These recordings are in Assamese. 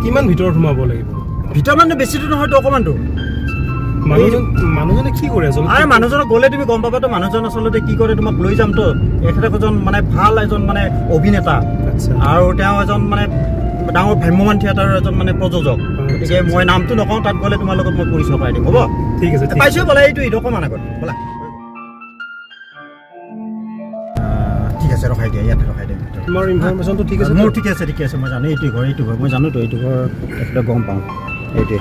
কিমান ভিতৰত সোমাব লাগিব? ভিতৰত মানে বেছি দূৰ নহয়, অকণমানটো। মানুহজনে কি কৰে আচলতে? আৰে মানুহজনক গ'লে তুমি গম পাবা তো মানুহজন আচলতে কি কৰে, তোমাক লৈ যামতো। এখেত এজন মানে ভাল এজন মানে অভিনেতা, আৰু তেওঁ এজন মানে ডাঙৰ ভ্ৰাম্যমান থিয়েটাৰৰ এজন মানে প্ৰযোজক। গতিকে মই নামটো নকওঁ, তাত গ'লে তোমাৰ লগত মই পৰিচয় কৰাই দিম, হ'ব? ঠিক আছে। পাইছোঁ বোলে, এইটো অকণমান আগত বোলা। ঠিক আছে, ৰখাই দিয়া, ইয়াতে ৰখাই দিয়া। তোমাৰ ইনফৰমেশ্যনটো ঠিক আছে? মোৰ ঠিক আছে, মই জানো এইটো ঘৰ মই জানোতো, এইটো ঘৰ এইফালে গম পাওঁ, এইটোৱে।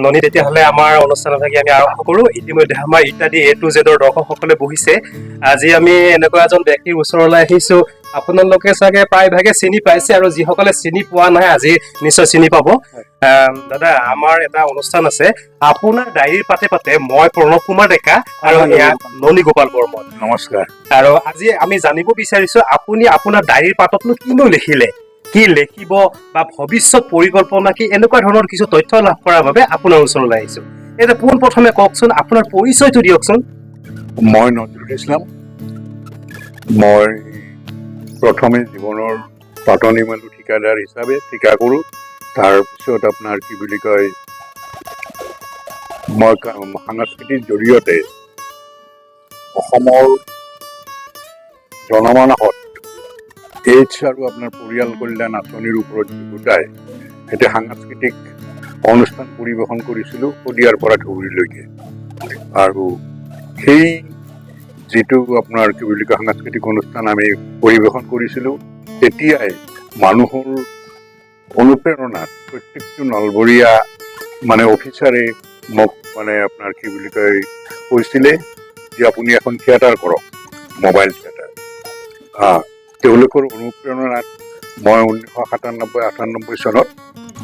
ননী, তেতিয়াহ'লে আমাৰ অনুষ্ঠান ভাগি আমি আৰম্ভ কৰোঁ। ইতিমধ্যে আমাৰ ইত্যাদি A to Z দৰ্শকসকলে বহিছে। আজি আমি এনেকুৱা এজন ব্যক্তিৰ ওচৰলৈ আহিছোঁ, আপোনালোকে চাগে প্ৰায়ভাগে চিনি পাইছে, আৰু যিসকলে চিনি পোৱা নাই আজি নিশ্চয় চিনি পাব। দাদা, আমাৰ এটা অনুষ্ঠান আছে, আপোনাৰ ডায়েৰীৰ পাতে পাতে মই প্ৰণৱ কুমাৰ ডেকা আৰু এয়া ননী গোপাল বৰ্মন। নমস্কাৰ। আৰু আজি আমি জানিব বিচাৰিছো, আপুনি আপোনাৰ ডায়েৰীৰ পাততনো কিনো লিখিলে, কি লিখিব বা ভৱিষ্যত পৰিকল্পনা কি, এনেকুৱা ধৰণৰ কিছু তথ্য লাভ কৰাৰ বাবে আপোনাৰ ওচৰলৈ আহিছো। এতিয়া পোনপ্ৰথমে কওকচোন, আপোনাৰ পৰিচয়টো দিয়কচোন। মই নজৰুল ইছলাম। মই প্ৰথমে জীৱনৰ পাতনি মেলো ঠিকাদাৰ হিচাপে ঠিকা কৰোঁ। তাৰপিছত আপোনাৰ কি বুলি কয়, মই সাংস্কৃতিক জৰিয়তে অসমৰ জনমানসত এইডছ আৰু আপোনাৰ পৰিয়াল কল্যাণ আঁচনিৰ ওপৰত গোটাই এতিয়া সাংস্কৃতিক অনুষ্ঠান পৰিৱেশন কৰিছিলোঁ শদিয়াৰ পৰা ধুবুৰীলৈকে। আৰু সেই যিটো আপোনাৰ কি বুলি কয় সাংস্কৃতিক অনুষ্ঠান আমি পৰিৱেশন কৰিছিলোঁ, তেতিয়াই মানুহৰ অনুপ্ৰেৰণাত প্ৰত্যেকটো নলবৰীয়া মানে অফিচাৰে মোক মানে আপোনাৰ কি বুলি কয় কৈছিলে যে আপুনি এখন থিয়েটাৰ কৰক, মোবাইল থিয়েটাৰ। তেওঁলোকৰ অনুপ্ৰেৰণাত মই 1997-98 চনত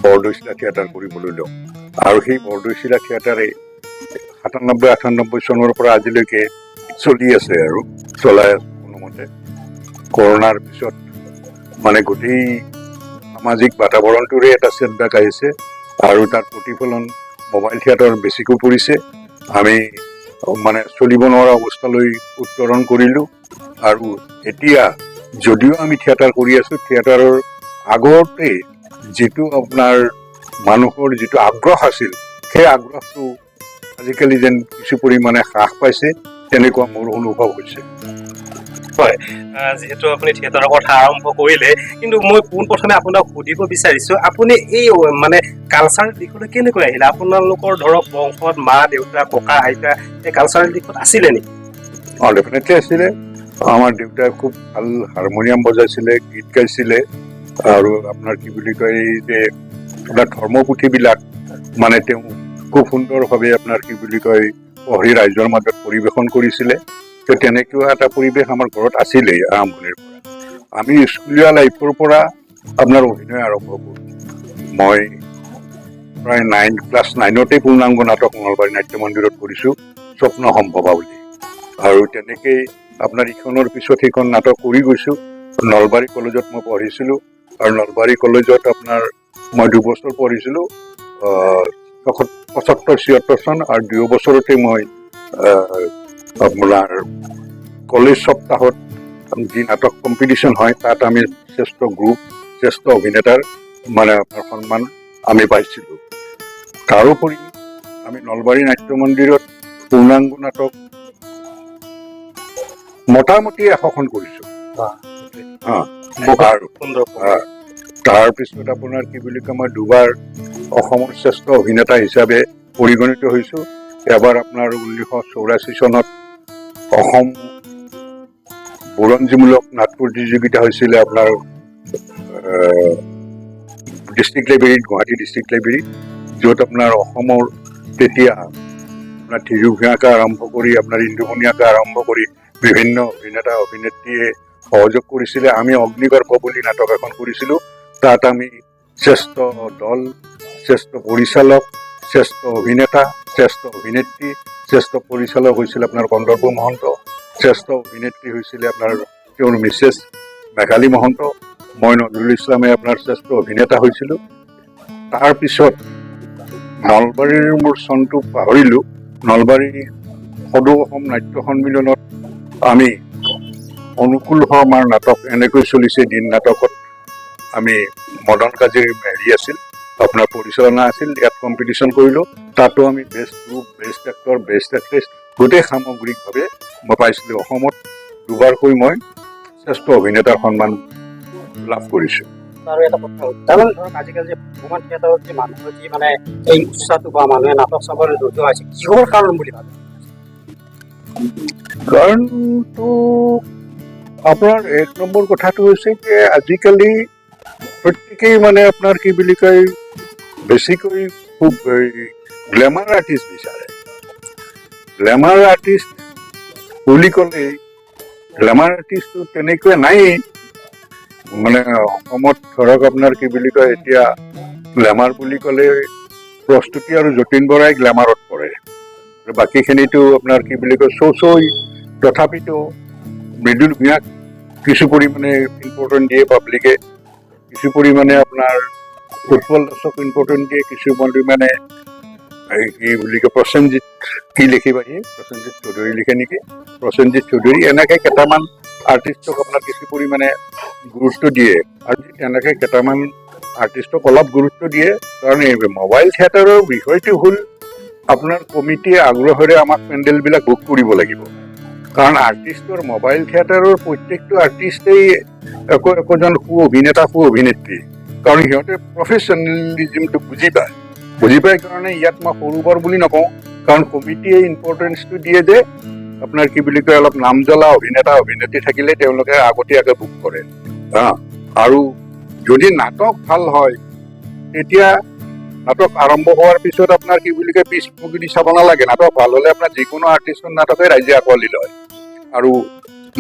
বৰদৈচিলা থিয়েটাৰ কৰিবলৈ লওঁ। আৰু সেই বৰদৈচিলা থিয়েটাৰে 97-98 চনৰ পৰা আজিলৈকে চলি আছে আৰু চলাই আছে কোনোমতে। কৰোণাৰ পিছত মানে গোটেই সামাজিক বাতাবৰণটোৰে এটা চেটবেক আহিছে, আৰু তাৰ প্ৰতিফলন মোবাইল থিয়েটাৰ বেছিকৈ পৰিছে। আমি মানে চলিব নোৱাৰা অৱস্থালৈ উত্তৰণ কৰিলোঁ। আৰু এতিয়া যদিও আমি থিয়েটাৰ কৰি আছোঁ, থিয়েটাৰৰ আগতে যিটো আপোনাৰ মানুহৰ যিটো আগ্ৰহ আছিল, সেই আগ্ৰহটো আজিকালি যেন কিছু পৰিমাণে হ্ৰাস পাইছে, তেনেকুৱা মোৰ অনুভৱ হৈছে। হয়, যিহেতু আপুনি থিয়েটাৰৰ কথা আৰম্ভ কৰিলে, কিন্তু মই পোনপ্ৰথমে আপোনাক সুধিব বিচাৰিছো, আপুনি এই মানে কালচাৰেল দিশলৈ কেনেকৈ আহিলে? আপোনালোকৰ ধৰক বংশত মা দেউতা ককা আইতা এই কালচাৰেল দিশত আছিলে নেকি? ডেফিনেটলি আছিলে। আমাৰ দেউতাই খুব ভাল হাৰমনিয়াম বজাইছিলে, গীত গাইছিলে, আৰু আপোনাৰ কি বুলি কয় এই যে আপোনাৰ ধৰ্মপুথিবিলাক মানে তেওঁ খুব সুন্দৰভাৱে আপোনাৰ কি বুলি কয় পঢ়ি ৰাইজৰ মাজত পৰিৱেশন কৰিছিলে। তো তেনেকুৱা এটা পৰিৱেশ আমাৰ ঘৰত আছিলেই আৰম্ভণিৰ পৰা। আমি স্কুলীয়া লাইফৰ পৰা আপোনাৰ অভিনয় আৰম্ভ কৰোঁ। মই প্ৰায় ক্লাছ 9তেই পূৰ্ণাংগ নাটক নলবাৰী নাট্য মন্দিৰত কৰিছোঁ, স্বপ্ন সম্ভৱা বুলি। আৰু তেনেকেই আপোনাৰ ইখনৰ পিছত সেইখন নাটক কৰি গৈছোঁ। নলবাৰী কলেজত মই পঢ়িছিলোঁ, আৰু নলবাৰী কলেজত আপোনাৰ মই 2 বছৰ পঢ়িছিলোঁ, 75-76 চন, আৰু 2 বছৰতে মই আপোনাৰ কলেজ সপ্তাহত যি নাটক কম্পিটিশ্যন হয়, তাত আমি শ্ৰেষ্ঠ গ্ৰুপ, শ্ৰেষ্ঠ অভিনেতাৰ মানে সন্মান আমি পাইছিলোঁ। তাৰোপৰি আমি নলবাৰী নাট্য মন্দিৰত পূৰ্ণাংগ নাটক মোটামুটি 100খন কৰিছোঁ। তাৰপিছত আপোনাৰ কি বুলি কয়, মই 2বাৰ অসমৰ শ্ৰেষ্ঠ অভিনেতা হিচাপে পৰিগণিত হৈছোঁ। এবাৰ আপোনাৰ 1984 চনত অসম বুৰঞ্জীমূলক নাট প্ৰতিযোগিতা হৈছিলে আপোনাৰ ডিষ্ট্ৰিক্ট লাইব্ৰেৰীত, গুৱাহাটী ডিষ্ট্ৰিক্ট লাইব্ৰেৰীত, য'ত আপোনাৰ অসমৰ তেতিয়া আপোনাৰ থিৰু ভূঞাকে আৰম্ভ কৰি আপোনাৰ ইন্দু ভূঞাকে আৰম্ভ কৰি বিভিন্ন অভিনেতা অভিনেত্ৰীয়ে সহযোগ কৰিছিলে। আমি অগ্নিগৰ্ভ বুলি নাটক এখন কৰিছিলোঁ। তাত আমি শ্ৰেষ্ঠ দল, শ্ৰেষ্ঠ পৰিচালক, শ্ৰেষ্ঠ অভিনেতা, শ্ৰেষ্ঠ অভিনেত্ৰী, শ্ৰেষ্ঠ পৰিচালক হৈছিল আপোনাৰ কন্দৰ্প মহন্ত, শ্ৰেষ্ঠ অভিনেত্ৰী হৈছিলে আপোনাৰ তেওঁৰ মিছেছ মেঘালী মহন্ত, মই নজৰুল ইছলামে আপোনাৰ শ্ৰেষ্ঠ অভিনেতা হৈছিলোঁ। তাৰপিছত নলবাৰীৰ মোৰ চনটো পাহৰিলোঁ, নলবাৰী সদৌ অসম নাট্য সন্মিলনত আমি অনুকূল শৰ্মাৰ নাটক এনেকৈ চলিছে দিন নাটকত আমি মদন কাজীৰ হেৰি আছিল আপোনাৰ পৰিচালনা আছিল, ইয়াত কম্পিটিশ্যন কৰিলোঁ। তাতো আমি best group, best actor, best actress গোটেই সামগ্ৰিকভাৱে মই পাইছিলোঁ। অসমত দুবাৰকৈ মই শ্ৰেষ্ঠ অভিনেতাৰ সন্মান লাভ কৰিছোঁ। আৰু এটা কথা হ'ল, তাৰমানে ধৰক আজিকালি যে ভ্ৰমণ থিয়েটাৰত যে মানুহৰ যি মানে এই উৎসাহটো বা মানুহে নাটক চাবলৈ জড়িত হৈছে, কিহৰ কাৰণ বুলি ভাবে? কাৰণটো আপোনাৰ এক নম্বৰ কথাটো হৈছে যে আজিকালি প্ৰত্যেকেই মানে আপোনাৰ কি বুলি কয় বেছিকৈ খুব গ্লেমাৰ আৰ্টিষ্ট বিচাৰে। গ্লেমাৰ আৰ্টিষ্ট বুলি ক'লে গ্লেমাৰ আৰ্টিষ্টটো তেনেকৈ নায়েই। মানে অসমত ধৰক আপোনাৰ কি বুলি কয় এতিয়া গ্লেমাৰ বুলি ক'লে প্ৰস্তুতি আৰু যতীন বৰাই গ্লেমাৰত পৰে, বাকীখিনিতো আপোনাৰ কি বুলি কয় চৈ তথাপিতো মৃদুল ভূঞাক কিছু পৰিমাণে ইম্পৰ্টেণ্ট দিয়ে পাব্লিকে, কিছু পৰিমাণে আপোনাৰ উৎপল দাসক ইম্পৰ্টেণ্ট দিয়ে, কিছু পৰিমাণে কি বুলি কয় প্ৰসেনজিৎ কি লিখিবা প্ৰসেনজিৎ চৌধুৰী লিখে নেকি, প্ৰসেনজিৎ চৌধুৰী এনেকৈ কেইটামান আৰ্টিষ্টক আপোনাৰ কিছু পৰিমাণে গুৰুত্ব দিয়ে। আৰু তেনেকৈ কেইটামান আৰ্টিষ্টক অলপ গুৰুত্ব দিয়ে, কাৰণ এই মোবাইল থিয়েটাৰৰ বিষয়টো হ'ল আপোনাৰ কমিটিয়ে আগ্ৰহেৰে আমাক পেণ্ডেলবিলাক বুক কৰিব লাগিব। কাৰণ আৰ্টিষ্টৰ মোবাইল থিয়েটাৰৰ প্ৰত্যেকটো আৰ্টিষ্টেই একোজন সু অভিনেতা সু অভিনেত্ৰী, কাৰণ সিহঁতে প্ৰফেচনেলিজিমটো বুজি পায় কাৰণে ইয়াত মই সৰু বৰ বুলি নকওঁ, কাৰণ কমিটিয়ে ইম্পৰ্টেঞ্চটো দিয়ে যে আপোনাৰ কি বুলি কয় অলপ নাম জ্বলা অভিনেতা অভিনেত্ৰী থাকিলে তেওঁলোকে আগতীয়াকৈ বুক কৰে। আৰু যদি নাটক ভাল হয় তেতিয়া নাটক আৰম্ভ হোৱাৰ পিছত আপোনাৰ কি বুলি কয় পিছমুখি চাব নালাগে। নাটক ভাল হ'লে আপোনাৰ যিকোনো আৰ্টিষ্টৰ নাটকে ৰাইজে আঁকোৱালি লয়। আৰু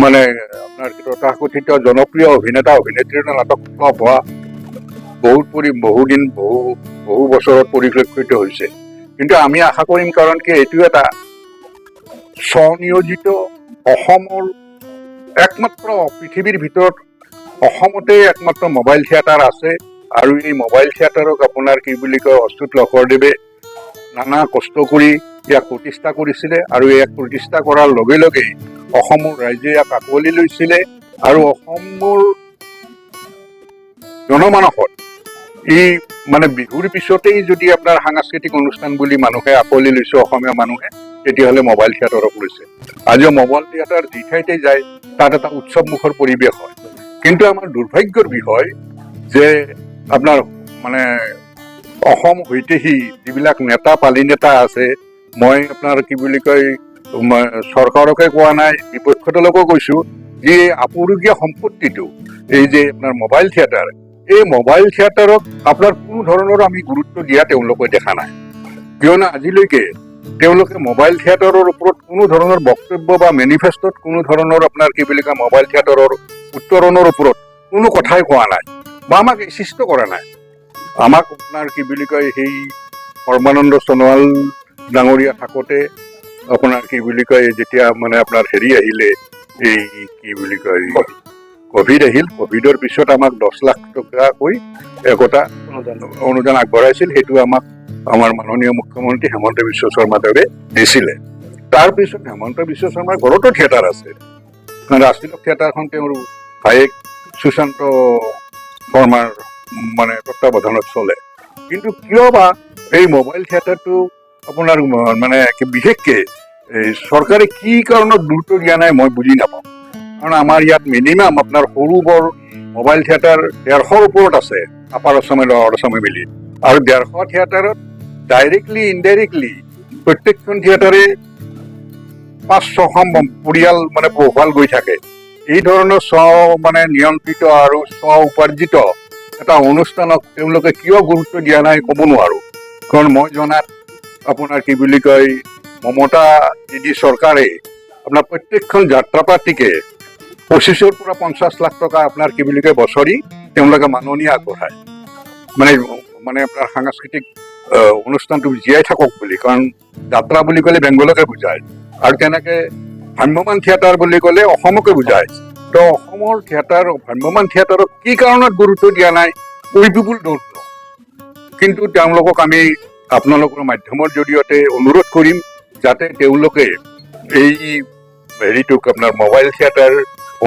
মানে আপোনাৰ তথাকথিত জনপ্ৰিয় অভিনেতা অভিনেত্ৰীৰ নাটক ফ্লপ হোৱা বহু বছৰত পৰিলক্ষিত হৈছে। কিন্তু আমি আশা কৰিম, কাৰণ কি এইটো এটা স্বনিয়োজিত অসমৰ একমাত্ৰ পৃথিৱীৰ ভিতৰত অসমতে একমাত্ৰ মোবাইল থিয়েটাৰ আছে। আৰু এই মোবাইল থিয়েটাৰক আপোনাৰ কি বুলি কয় অচ্যুত লহকৰদেৱে নানা কষ্ট কৰি ইয়াক প্ৰতিষ্ঠা কৰিছিলে, আৰু ইয়াক প্ৰতিষ্ঠা কৰাৰ লগে লগেই অসমৰ ৰাইজে ইয়াক আঁকোৱালি লৈছিলে। আৰু অসমৰ জনমানসত ই মানে বিহুৰ পিছতেই যদি আপোনাৰ সাংস্কৃতিক অনুষ্ঠান বুলি মানুহে আঁকোৱালি লৈছে অসমীয়া মানুহে, তেতিয়াহ'লে মোবাইল থিয়েটাৰক লৈছে। আজিও মোবাইল থিয়েটাৰ যি ঠাইতে যায় তাত এটা উৎসৱমুখৰ পৰিৱেশ হয়। কিন্তু আমাৰ দুৰ্ভাগ্যৰ বিষয় যে আপোনাৰ মানে অসম হৈতেহি যিবিলাক নেতা পালি নেতা আছে, মই আপোনাৰ কি বুলি কয় চৰকাৰকে কোৱা নাই, বিপক্ষ দলকো কৈছোঁ, যে আপুৰুগীয়া সম্পত্তিটো এই যে আপোনাৰ মোবাইল থিয়েটাৰ, এই মোবাইল থিয়েটাৰক আপোনাৰ কোনো ধৰণৰ আমি গুৰুত্ব দিয়া তেওঁলোকে দেখা নাই। কিয়নো আজিলৈকে তেওঁলোকে মোবাইল থিয়েটাৰৰ ওপৰত কোনো ধৰণৰ বক্তব্য বা মেনিফেষ্টত কোনো ধৰণৰ আপোনাৰ কি বুলি কয় মোবাইল থিয়েটাৰৰ উত্তৰণৰ ওপৰত কোনো কথাই কোৱা নাই বা আমাক ইনচিষ্ট কৰা নাই। আমাক আপোনাৰ কি বুলি কয় সেই সৰ্বানন্দ সোণোৱাল ডাঙৰীয়া থাকোঁতে আপোনাৰ কি বুলি কয় যেতিয়া মানে আপোনাৰ হেৰি আহিলে এই কি বুলি কয় কভিড আহিল, কভিডৰ পিছত আমাক 10 লাখ টকাকৈ একোটা অনুদান আগবঢ়াইছিল। সেইটো আমাক আমাৰ মাননীয় মুখ্যমন্ত্ৰী হেমন্ত বিশ্ব শৰ্মাদেৱে দিছিলে। তাৰপিছত হেমন্ত বিশ্ব শৰ্মাৰ ঘৰতো থিয়েটাৰ আছে, ৰাষ্ট্ৰীয় থিয়েটাৰখন তেওঁৰ ভায়েক সুশান্ত শৰ্মাৰ মানে তত্বাৱধানত চলে। কিন্তু কিয় বা এই মোবাইল থিয়েটাৰটো আপোনাৰ মানে বিশেষকৈ চৰকাৰে কি কাৰণত গুৰুত্ব দিয়া নাই মই বুজি নাপাওঁ। কাৰণ আমাৰ ইয়াত মিনিমাম আপোনাৰ সৰু বৰ মোবাইল থিয়েটাৰ 150ৰ ওপৰত আছে, আপাৰ আছামে লৱাৰ আছামে মিলি। আৰু 150 থিয়েটাৰত ডাইৰেক্টলি ইনডাইৰেক্টলি প্ৰত্যেকখন থিয়েটাৰে 5-6খন পৰিয়াল মানে পোহপাল গৈ থাকে। এই ধৰণৰ মানে নিয়ন্ত্ৰিত আৰু উপাৰ্জিত এটা অনুষ্ঠানক তেওঁলোকে কিয় গুৰুত্ব দিয়া নাই ক'ব নোৱাৰোঁ। কাৰণ মই জনাত আপোনাৰ কি বুলি কয় মমতা দিদি চৰকাৰে আপোনাৰ প্ৰত্যেকখন যাত্ৰাপাৰ্টিকে 25ৰ পৰা 50 লাখ টকা আপোনাৰ কি বুলি কয় বছৰি তেওঁলোকে মাননি আগবঢ়ায়, মানে আপোনাৰ সাংস্কৃতিক অনুষ্ঠানটো জীয়াই থাকক বুলি। কাৰণ যাত্ৰা বুলি ক'লে বেংগলকে বুজায়, আৰু তেনেকৈ ভ্ৰাম্যমান থিয়েটাৰ বুলি ক'লে অসমকে বুজায়। তো অসমৰ ভ্ৰাম্যমান থিয়েটাৰক কি কাৰণত গুৰুত্ব দিয়া নাই, উই পিপুল ডোন্ট নো। কিন্তু তেওঁলোকক আমি আপোনালোকৰ মাধ্যমৰ জৰিয়তে অনুৰোধ কৰিম যাতে তেওঁলোকে এই হেৰিটোক আপোনাৰ মোবাইল থিয়েটাৰ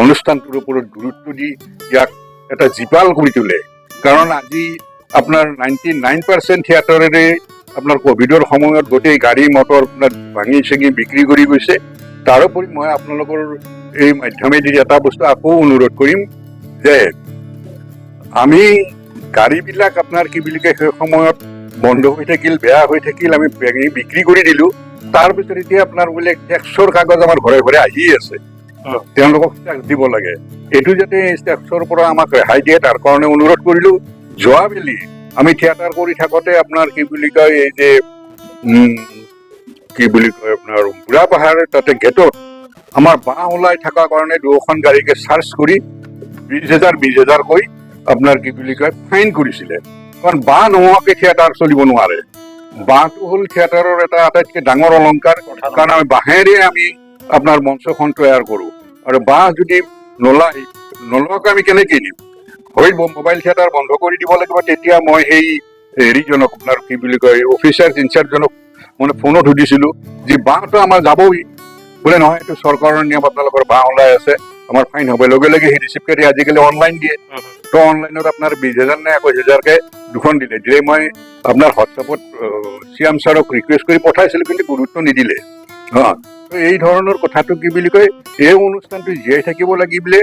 অনুষ্ঠানটোৰ ওপৰত গুৰুত্ব দি ইয়াক এটা জীপাল কৰি তোলে কাৰণ আজি আপোনাৰ 99% থিয়েটাৰেৰে আপোনাৰ কোভিডৰ সময়ত গোটেই গাড়ী মটৰ আপোনাৰ ভাঙি চিঙি বিক্ৰী কৰি গৈছে তাৰোপৰি মই আপোনালোকৰ এই মাধ্যমেদি এটা বস্তু আকৌ অনুৰোধ কৰিম যে আমি গাড়ীবিলাক আপোনাৰ কি বুলি কয় সেই সময়ত বন্ধ হৈ থাকিল বেয়া হৈ থাকিল আমি বিক্ৰী কৰি দিলো তাৰপিছত এতিয়া আপোনাৰ বোলে টেক্সৰ কাগজ আমাৰ ঘৰে ঘৰে আহি আছে তেওঁলোকক টেক্স দিব লাগে এইটো যাতে টেক্সৰ পৰা আমাক ৰেহাই দিয়ে তাৰ কাৰণে অনুৰোধ কৰিলো যোৱাবেলি আমি থিয়েটাৰ কৰি থাকোঁতে আপোনাৰ কি বুলি কয় এই যে কি বুলি কয় আপোনাৰ বুঢ়া পাহাৰ তাতে গেটত আমাৰ বাঁহ ওলাই থকাৰ কাৰণে দুখন গাড়ীকে চাৰ্জ কৰি 20,000 কৈ আপোনাৰ কি বুলি কয় ফাইন কৰিছিলে কাৰণ বাঁহ নোহোৱাকৈ থিয়েটাৰ চলিব নোৱাৰে বাঁহটো হ'ল থিয়েটাৰৰ এটা আটাইতকৈ ডাঙৰ অলংকাৰ কাৰণ আমি বাঁহেৰে আমি আপোনাৰ মঞ্চখন তৈয়াৰ কৰোঁ আৰু বাঁহ যদি নোলোৱাকৈ আমি কেনেকৈ দিম হয় মোবাইল থিয়েটাৰ বন্ধ কৰি দিব লাগিব তেতিয়া মই সেই হেৰিজনক আপোনাৰ কি বুলি কয় অফিচাৰ ইনচাৰ্জজনক মানে ফোনত সুধিছিলোঁ যে বাঁহটো আমাৰ যাবই বোলে নহয় এইটো চৰকাৰৰ নিয়ম আপোনালোকৰ বাঁহ ওলাই আছে আমাৰ ফাইন হ'ব লগে লগে সেই ৰিচিপ্টকাৰী আজিকালি অনলাইন দিয়ে তো অনলাইনত আপোনাৰ 20,000 নে 21,000কে দুখন দিলে মই আপোনাৰ হোৱাটছএপত চিএম ছাৰক ৰিকুৱেষ্ট কৰি পঠাইছিলোঁ কিন্তু গুৰুত্ব নিদিলে তো এই ধৰণৰ কথাটো কি বুলি কয় এই অনুষ্ঠানটো জীয়াই থাকিব লাগিলে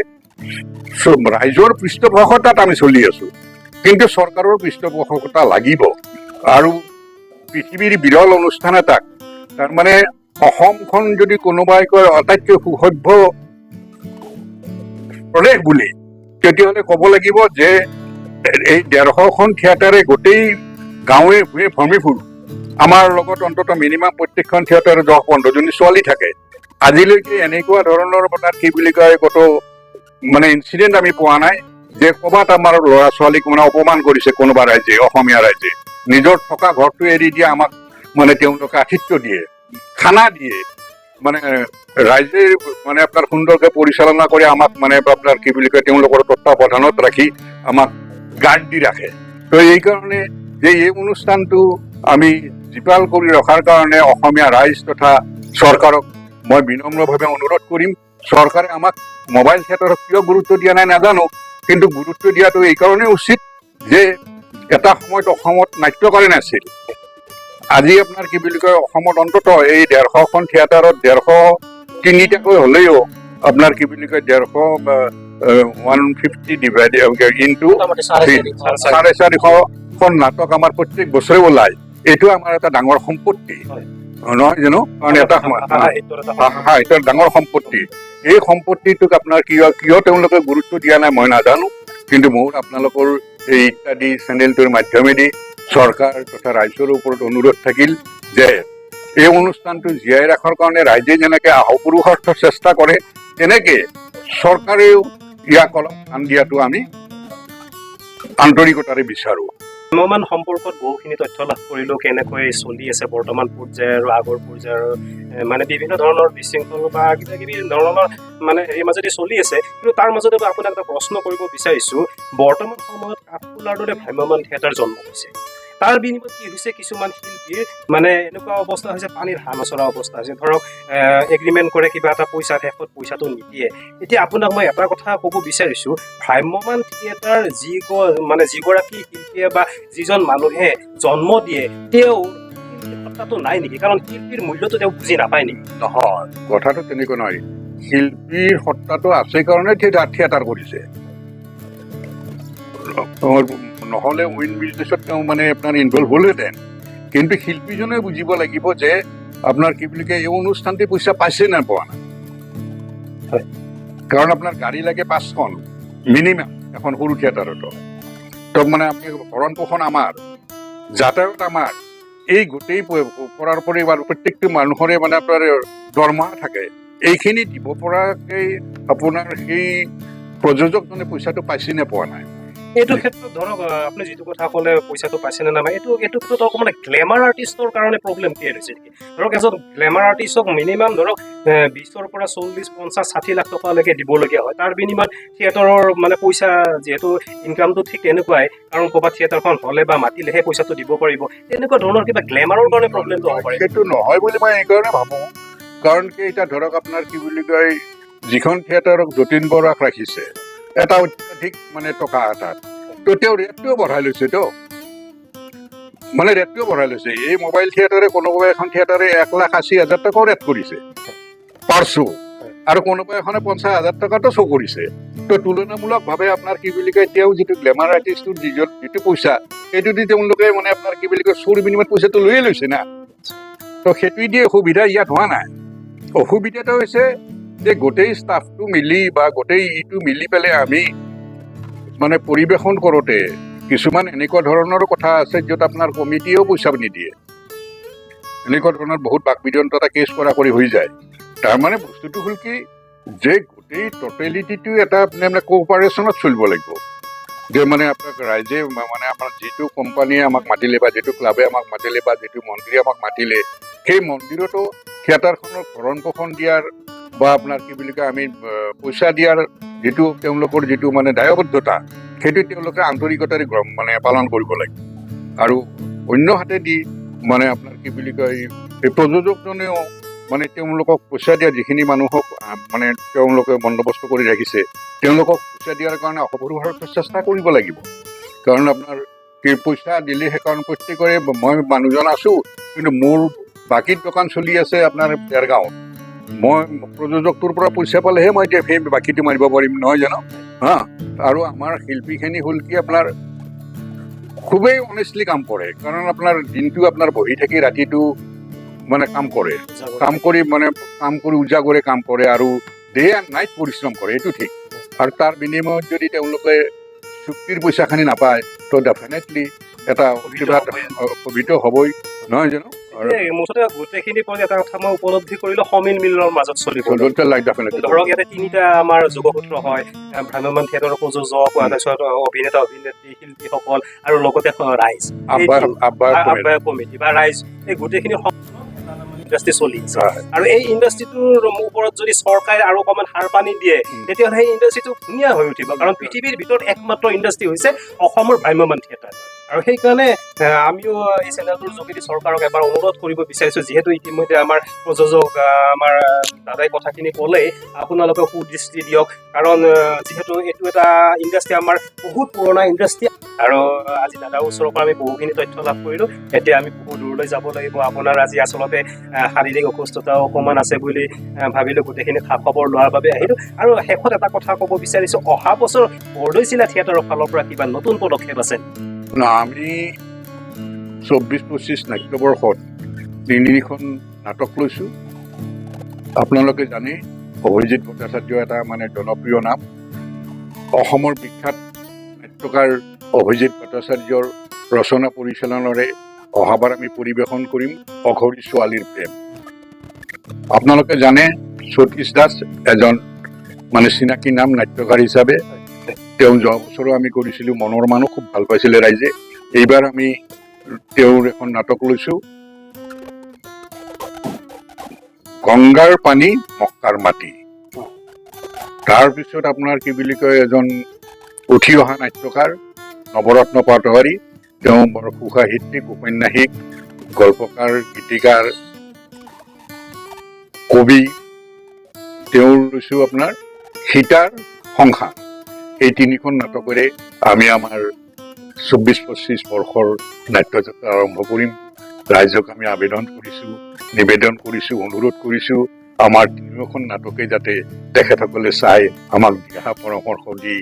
ৰাইজৰ পৃষ্ঠপোষকতাত আমি চলি আছো কিন্তু চৰকাৰৰ পৃষ্ঠপোষকতা লাগিব আৰু পৃথিৱীৰ বিৰল অনুষ্ঠান এটাক তাৰমানে অসমখন যদি কোনোবাই কয় আটাইতকৈ সুসভ্য প্ৰদেশ বুলি তেতিয়াহ'লে ক'ব লাগিব যে এই 150খন থিয়েটাৰে গোটেই গাঁৱে ভূঞে ভ্ৰমি ফুৰো আমাৰ লগত অন্ততঃ মিনিমাম প্ৰত্যেকখন থিয়েটাৰে 10-15জনী ছোৱালী থাকে আজিলৈকে এনেকুৱা ধৰণৰ আপোনাৰ কি বুলি কয় কত মানে ইনচিডেণ্ট আমি পোৱা নাই যে ক'ৰবাত আমাৰ ল'ৰা ছোৱালীক মানে অপমান কৰিছে কোনোবা ৰাইজে অসমীয়া ৰাইজে নিজৰ থকা ঘৰটো এৰি দিয়ে আমাক মানে তেওঁলোকে আতিথ্য দিয়ে খানা দিয়ে মানে ৰাইজে মানে আপোনাৰ সুন্দৰকৈ পৰিচালনা কৰি আমাক মানে আপোনাৰ কি বুলি কয় তেওঁলোকৰ তত্ত্বাৱধানত ৰাখি আমাক গাৰ্ড দি ৰাখে তো এইকাৰণে যে এই অনুষ্ঠানটো আমি জীপাল কৰি ৰখাৰ কাৰণে অসমীয়া ৰাইজ তথা চৰকাৰক মই বিনম্ৰভাৱে অনুৰোধ কৰিম চৰকাৰে আমাক মোবাইল থিয়েটাৰক কিয় গুৰুত্ব দিয়া নাই নাজানো কিন্তু গুৰুত্ব দিয়াটো এইকাৰণে উচিত যে এটা সময়ত অসমত নাট্যকাৰী নাছিল আজি আপোনাৰ কি বুলি কয় অসমত অন্ততঃ এই 150খন থিয়েটাৰত 103টাকৈ হ'লেও আপোনাৰ কি বুলি কয় 150 ডিভাইড ইনটু 450খন নাটক আমাৰ প্ৰত্যেক বছৰে ওলায় এইটো আমাৰ এটা ডাঙৰ সম্পত্তি নহয় জানো কাৰণ এটা এটা ডাঙৰ সম্পত্তি এই সম্পত্তিটোক আপোনাৰ কিয় তেওঁলোকে গুৰুত্ব দিয়া নাই মই নাজানো কিন্তু মোৰ আপোনালোকৰ এই ইত্যাদি চেনেলটোৰ মাধ্যমেদি চৰকাৰ তথা ৰাইজৰ ওপৰত অনুৰোধ থাকিল যে এই অনুষ্ঠানটো জীয়াই ৰখাৰ কাৰণে ৰাইজে যেনেকৈ আহপুৰুষাৰ্থ চেষ্টা কৰে তেনেকৈ চৰকাৰেও ইয়াক অলপ কাণ দিয়াটো আমি আন্তৰিকতাৰে বিচাৰোঁ ভ্ৰাম্যমান সম্পৰ্কত বহুখিনি তথ্য লাভ কৰিলোঁ কেনেকৈ চলি আছে বৰ্তমান পৰ্যায় আৰু আগৰ পৰ্যায়ৰ মানে বিভিন্ন ধৰণৰ বিশৃংখল বা কিবা কিবি ধৰণৰ মানে এই মাজেদি চলি আছে কিন্তু তাৰ মাজতে মই আপোনাক এটা প্ৰশ্ন কৰিব বিচাৰিছোঁ বৰ্তমান সময়ত কাঠফুলাৰ দৰে ভ্ৰাম্যমান থিয়েটাৰ জন্ম হৈছে তাৰ বিনিময়ত কি হৈছে কিছুমান শিল্পীৰ মানে এনেকুৱা অৱস্থা হৈছে পানীৰ হাঁহ নচৰা অৱস্থা হৈছে ধৰক এগ্ৰিমেণ্ট কৰে কিবা এটা পইচা শেষত পইচাটো নিদিয়ে এতিয়া আপোনাক মই এটা কথা ক'ব বিচাৰিছোঁ ভ্ৰাম্যমান থিয়েটাৰ মানে যিগৰাকী শিল্পীয়ে বা যিজন মানুহে জন্ম দিয়ে তেওঁ সত্তাটো নাই নেকি কাৰণ শিল্পীৰ মূল্যটো তেওঁ বুজি নাপায় নেকি নহয় কথাটো তেনেকুৱা নহয় শিল্পীৰ সত্তাটো আছে কাৰণে থিয়েটাৰ কৰিছে নহ'লে উইন বিজনেছত তেওঁ মানে আপোনাৰ ইনভলভ হ'লহেঁতেন কিন্তু শিল্পীজনে বুজিব লাগিব যে আপোনাৰ কি বুলি কয় এই অনুষ্ঠানটি পইচা পাইছে নে পোৱা নাই কাৰণ আপোনাৰ গাড়ী লাগে 5খন মিনিমাম এখন সৰু থিয়েটাৰতো তো মানে আপুনি ভৰণ পোষণ আমাৰ যাতায়াত আমাৰ এই গোটেই কৰাৰ পৰিমাণ প্ৰত্যেকটো মানুহৰে মানে আপোনাৰ দৰমহা থাকে এইখিনি দিব পৰাকৈ আপোনাৰ সেই প্ৰযোজকজনে পইচাটো পাইছে নে পোৱা নাই এইটো ক্ষেত্ৰত ধৰক আপুনি যিটো কথা ক'লে পইচাটো পাইছে নে নাই এইটো ক্ষেত্ৰত অকণমান গ্লেমাৰ আৰ্টিষ্টৰ কাৰণে প্ৰব্লেম ক্ৰিয়েট হৈছে নেকি? ধৰক এজন গ্লেমাৰ আৰ্টিষ্টক মিনিমাম ধৰক 20ৰ পৰা 40, 50, 60 লাখ টকালৈকে দিবলগীয়া হয়। তাৰ বিনিময়ত থিয়েটাৰৰ মানে পইচা যিহেতু ইনকামটো ঠিক তেনেকুৱাই, কাৰণ ক'ৰবাত থিয়েটাৰখন হ'লে বা মাতিলেহে পইচাটো দিব পাৰিব। তেনেকুৱা ধৰণৰ কিবা গ্লেমাৰৰ কাৰণে প্ৰব্লেমটো হ'ব পাৰে। সেইটো নহয় বুলি মই এইকাৰণে ভাবোঁ, কাৰণ কি এতিয়া ধৰক আপোনাৰ কি বুলি কয়, যিখন থিয়েটাৰক যতীন বৰাক ৰাখিছে এটা অত্যাধিক মানে টকা এটাত, তো তেওঁ ৰেটটোও বঢ়াই লৈছেতো, মানে ৰেটটোও বঢ়াই লৈছে। এই মোবাইল থিয়েটাৰে কোনোবা এখন থিয়েটাৰে 1,80,000 টকাও ৰেট কৰিছে পাৰ শ্ব', আৰু কোনোবা এখনে 50,000 টকাটো শ্ব' কৰিছে। তো তুলনামূলকভাৱে আপোনাৰ কি বুলি কয়, তেওঁ যিটো গ্লেমাৰ আৰ্টিষ্টৰ যিটো পইচা, সেইটো দি তেওঁলোকে মানে আপোনাৰ কি বুলি কয় শ্বৰ বিনিময়ত পইচাটো লৈয়ে লৈছে না। তো সেইটোৱে দিয়ে অসুবিধা ইয়াত হোৱা নাই। অসুবিধাটো হৈছে যে গোটেই ষ্টাফটো মিলি বা গোটেই ইটো মিলি পেলাই আমি মানে পৰিৱেশন কৰোঁতে কিছুমান এনেকুৱা ধৰণৰ কথা আছে য'ত আপোনাৰ কমিটিয়েও পইচা নিদিয়ে। এনেকুৱা ধৰণৰ বহুত বাক বিতণ্ডতা কেছ কৰা কৰি হৈ যায়। তাৰমানে বস্তুটো হ'ল কি যে গোটেই টোটেলিটিটো এটা মানে কোঅপাৰেশ্যনত চলিব লাগিব। যে মানে আপোনাক ৰাইজে মানে আমাৰ যিটো কোম্পানীয়ে আমাক মাতিলে বা যিটো ক্লাবে আমাক মাতিলে বা যিটো মন্দিৰে আমাক মাতিলে, সেই মন্দিৰতো থিয়েটাৰখনৰ ভৰণ পোষণ দিয়াৰ বা আপোনাৰ কি বুলি কয় আমি পইচা দিয়াৰ যিটো তেওঁলোকৰ যিটো মানে দায়বদ্ধতা, সেইটো তেওঁলোকে আন্তৰিকতাৰে মানে পালন কৰিব লাগে। আৰু অন্য হাতেদি মানে আপোনাৰ কি বুলি কয় এই প্ৰযোজকজনেও মানে তেওঁলোকক পইচা দিয়া যিখিনি মানুহক মানে তেওঁলোকে বন্দোবস্ত কৰি ৰাখিছে, তেওঁলোকক পইচা দিয়াৰ কাৰণে অপৰিহাৰ্য চেষ্টা কৰিব লাগিব। কাৰণ আপোনাৰ কি পইচা দিলেহে, কাৰণ প্ৰত্যেকৰে মই মানুহজন আছোঁ, কিন্তু মোৰ বাকীত দোকান চলি আছে আপোনাৰ দেৰগাঁৱত, মই প্ৰযোজকটোৰ পৰা পইচা পালেহে মই এতিয়া সেই বাকীটো মাৰিব পাৰিম, নহয় জানো? হা, আৰু আমাৰ শিল্পীখিনি হ'ল কি আপোনাৰ খুবেই অনেষ্টলি কাম কৰে। কাৰণ আপোনাৰ দিনটো আপোনাৰ বহি থাকি ৰাতিটো মানে কাম কৰি উজাগৰে কাম কৰে আৰু ডে এণ্ড নাইট পৰিশ্ৰম কৰে, এইটো ঠিক। আৰু তাৰ বিনিময়ত যদি তেওঁলোকে চুক্তিৰ পইচাখিনি নাপায়, তো ডেফিনেটলি এটা অসুবিধা হ'বই, নহয় জানো? মুঠতে গোটেইখিনি পইণ্ট এটা কথা মই উপলব্ধি কৰিলোঁ, সমিল মিলৰ মাজত চলিব। ধৰক ইয়াতে 3টা আমাৰ যোগসূত্ৰ হয়, ভ্ৰাম্যমাণ থিয়েটাৰৰ প্ৰযোজক, তাৰপিছত অভিনেতা অভিনেত্ৰী শিল্পীসকল আৰু লগতে ৰাইজ, আহ্বায়ক কমিটি বা ৰাইজ, এই গোটেইখিনি ইণ্ডাষ্ট্ৰী চলি আছে। আৰু এই ইণ্ডাষ্ট্ৰীটোৰ ওপৰত যদি চৰকাৰে আৰু অকণমান সাৰ পানী দিয়ে, তেতিয়াহ'লে সেই ইণ্ডাষ্ট্ৰীটো ধুনীয়া হৈ উঠিব। কাৰণ পৃথিৱীৰ ভিতৰত একমাত্ৰ ইণ্ডাষ্ট্ৰী হৈছে অসমৰ ভ্ৰাম্যমাণ থিয়েটাৰ। আৰু সেইকাৰণে আমিও এই চেনেলটোৰ যোগেদি চৰকাৰক এবাৰ অনুৰোধ কৰিব বিচাৰিছোঁ, যিহেতু ইতিমধ্যে আমাৰ প্ৰযোজক আমাৰ দাদাই কথাখিনি ক'লেই, আপোনালোকে সুদৃষ্টি দিয়ক। কাৰণ যিহেতু এইটো এটা ইণ্ডাষ্ট্ৰী, আমাৰ বহুত পুৰণা ইণ্ডাষ্ট্ৰী। আৰু আজি দাদাৰ ওচৰৰ পৰা আমি বহুখিনি তথ্য লাভ কৰিলোঁ। এতিয়া আমি বহু দূৰলৈ যাব লাগিব। আপোনাৰ আজি আচলতে শাৰীৰিক অসুস্থতাও অকণমান আছে বুলি ভাবিলোঁ, গোটেইখিনি খা খবৰ লোৱাৰ বাবে আহিলোঁ। আৰু শেষত এটা কথা ক'ব বিচাৰিছোঁ, অহা বছৰ বৰদৈচিলা থিয়েটাৰৰ ফালৰ পৰা কিবা নতুন পদক্ষেপ আছে? না, আমি 24-25 নাট্যবৰ্ষত 3খন নাটক লৈছোঁ। আপোনালোকে জানে অভিজিৎ ভট্টাচাৰ্য এটা মানে জনপ্ৰিয় নাম। অসমৰ বিখ্যাত নাট্যকাৰ অভিজিৎ ভট্টাচাৰ্যৰ ৰচনা পৰিচালনাৰে অহাবাৰ আমি পৰিৱেশন কৰিম অঘৰী ছোৱালীৰ প্ৰেম। আপোনালোকে জানে সতীশ দাস এজন মানে চিনাকি নাম নাট্যকাৰ হিচাপে। তেওঁ যোৱা বছৰো আমি কৰিছিলোঁ, মনৰ মানুহ খুব ভাল পাইছিলে ৰাইজে। এইবাৰ আমি তেওঁৰ এখন নাটক লৈছোঁ, গংগাৰ পানী মক্কাৰ মাটি। তাৰপিছত আপোনাৰ কি বুলি কয় এজন উঠি অহা নাট্যকাৰ নৱৰত্ন পাটোৱাৰী, তেওঁ বৰ সুসাহিত্যিক, ঔপন্যাসিক, গল্পকাৰ, গীতিকাৰ, কবি। তেওঁৰ লৈছোঁ আপোনাৰ সীতাৰ সংসাৰ। এই 3খন নাটকেৰে আমি আমাৰ 24-25 বৰ্ষৰ নাট্যযাত্ৰা আৰম্ভ কৰিম। ৰাইজক আমি আবেদন কৰিছোঁ, নিবেদন কৰিছোঁ, অনুৰোধ কৰিছোঁ, আমাৰ 3খন নাটকে যাতে তেখেতসকলে চাই আমাক দিহা পৰামৰ্শ দি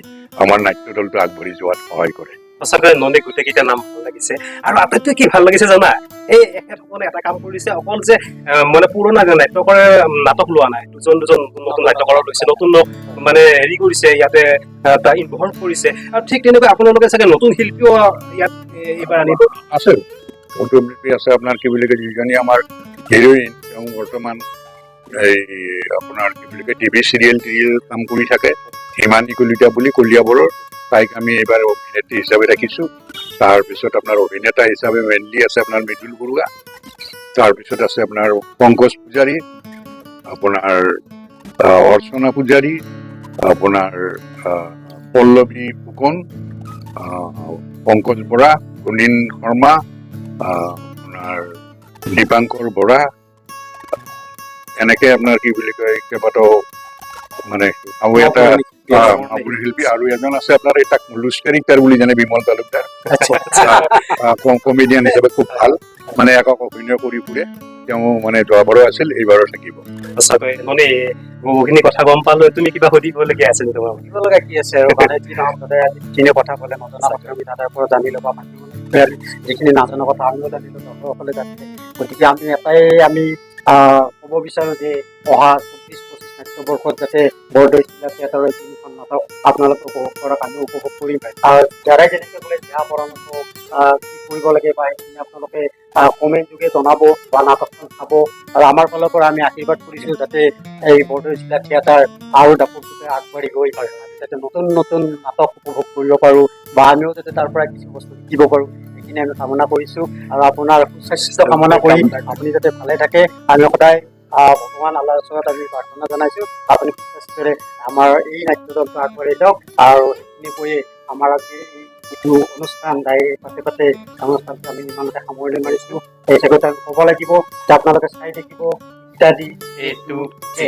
আমাৰ নাট্য দলটো আগবাঢ়ি যোৱাত সহায় কৰে। সঁচাকৈ ননী গোটেইকেইটা নাম ভাল লাগিছে। আৰু আটাইতকৈ কি ভাল লাগিছে জানা, এই এখেতসকলে এটা কাম কৰিছে, অকল যে মানে পুৰণা নাট্যকাৰে নাটক লোৱা নাই, দুজন নতুন নাট্যকাৰক লৈছে, নতুন মানে হেৰি কৰিছে, ইয়াতে ইনভলভ কৰিছে। আৰু ঠিক তেনেকৈ আপোনালোকে চাগে নতুন শিল্পীও ইয়াত এইবাৰ আনিব আছে। নতুন শিল্পী আছে আপোনাৰ কি বুলি কয়, যিজনী আমাৰ হিৰইন, তেওঁ বৰ্তমান এই আপোনাৰ কি বুলি কয় টিভি চিৰিয়েল কাম কৰি থাকে, হিমানী কলিতা বুলি কলিয়াবৰৰ। তাইক আমি এইবাৰ অভিনেত্ৰী হিচাপে ৰাখিছোঁ। তাৰপিছত আপোনাৰ অভিনেতা হিচাপে মেইনলি আছে আপোনাৰ মৃদুল বৰুৱা, তাৰপিছত আছে আপোনাৰ পংকজ পূজাৰী, আপোনাৰ অৰ্চনা পূজাৰী, আপোনাৰ পল্লৱী ফুকন, পংকজ বৰা, সুনীল শৰ্মা, আপোনাৰ দীপাংকৰ বৰা, এনেকে আপোনাৰ কি বুলি কয় কেইবাটাও মানে আৰু এটা আবুল শিল্পী আৰু এজন আছে আপোনাৰ এই তাক লুজ কেৰেক্টাৰ বুলি জানে বিমল তালুকদাৰ, কমেডিয়ান হিচাপে খুব ভাল, মানে একক অভিনয় কৰি ফুৰে। তেওঁ মানে যোৱাবাৰো আছিল, এইবাৰো থাকিব। সঁচাকৈ ননী বহুখিনি কথা গম পালো। তুমি কিবা সুধিবলগীয়া আছে নেকি তোমাৰ? শিকিব লগা কি আছে আৰু মানে কি নহওক দাদাই আজি যিখিনি কথা ক'লে নজনা কথা আমি দাদাৰ পৰা জানি ল'ব পাৰিম। যিখিনি নাজানা কথা আমিও জানিলো, দৰ্শকসকলে জানিলে। গতিকে আমি এটাই ক'ব বিচাৰো যে অহা 24-25 নাট্যবৰ্ষত যাতে বৰদৈ জিলা থিয়েটাৰৰ এই তিনিখন নাটক আপোনালোকে উপভোগ কৰক, আমিও উপভোগ কৰিম। যাৰাই যেনেকৈ বোলে দিহা পৰামৰ্শ কি কৰিব লাগে বা সেইখিনি আপোনালোকে কমেণ্ট যোগে জনাব বা নাটকখন চাব। আৰু আমাৰ ফালৰ পৰা আমি আশীৰ্বাদ কৰিছো যাতে এই বৰদৈ জিলা থিয়েটাৰ আৰু দাপটভাৱে আগবাঢ়ি গৈ যাতে নতুন নতুন নাটক উপভোগ কৰিব পাৰো বা আমিও যাতে তাৰ পৰা কিছু বস্তু শিকিব পাৰো, সেইখিনি আমি কামনা কৰিছো। আৰু আপোনাৰ সুস্বাস্থ্য কামনা কৰি আপুনি যাতে ভালে থাকে, আমি সদায় ভগৱান আল্লাহৰ ওচৰত আমি প্ৰাৰ্থনা জনাইছো আপুনি সুস্বাস্থ্যৰে আমাৰ এই নাট্যদলটো আগবাঢ়ি যাওক। আৰু সেইখিনি কৈয়ে আমাৰ আজি যিটো অনুষ্ঠান পাতে অনুষ্ঠানটো আমি ইমানতে সামৰণি মাৰিছো। এই হিচাপত আমি ক'ব লাগিব যে আপোনালোকে চাই থাকিব ইত্যাদি A to Z।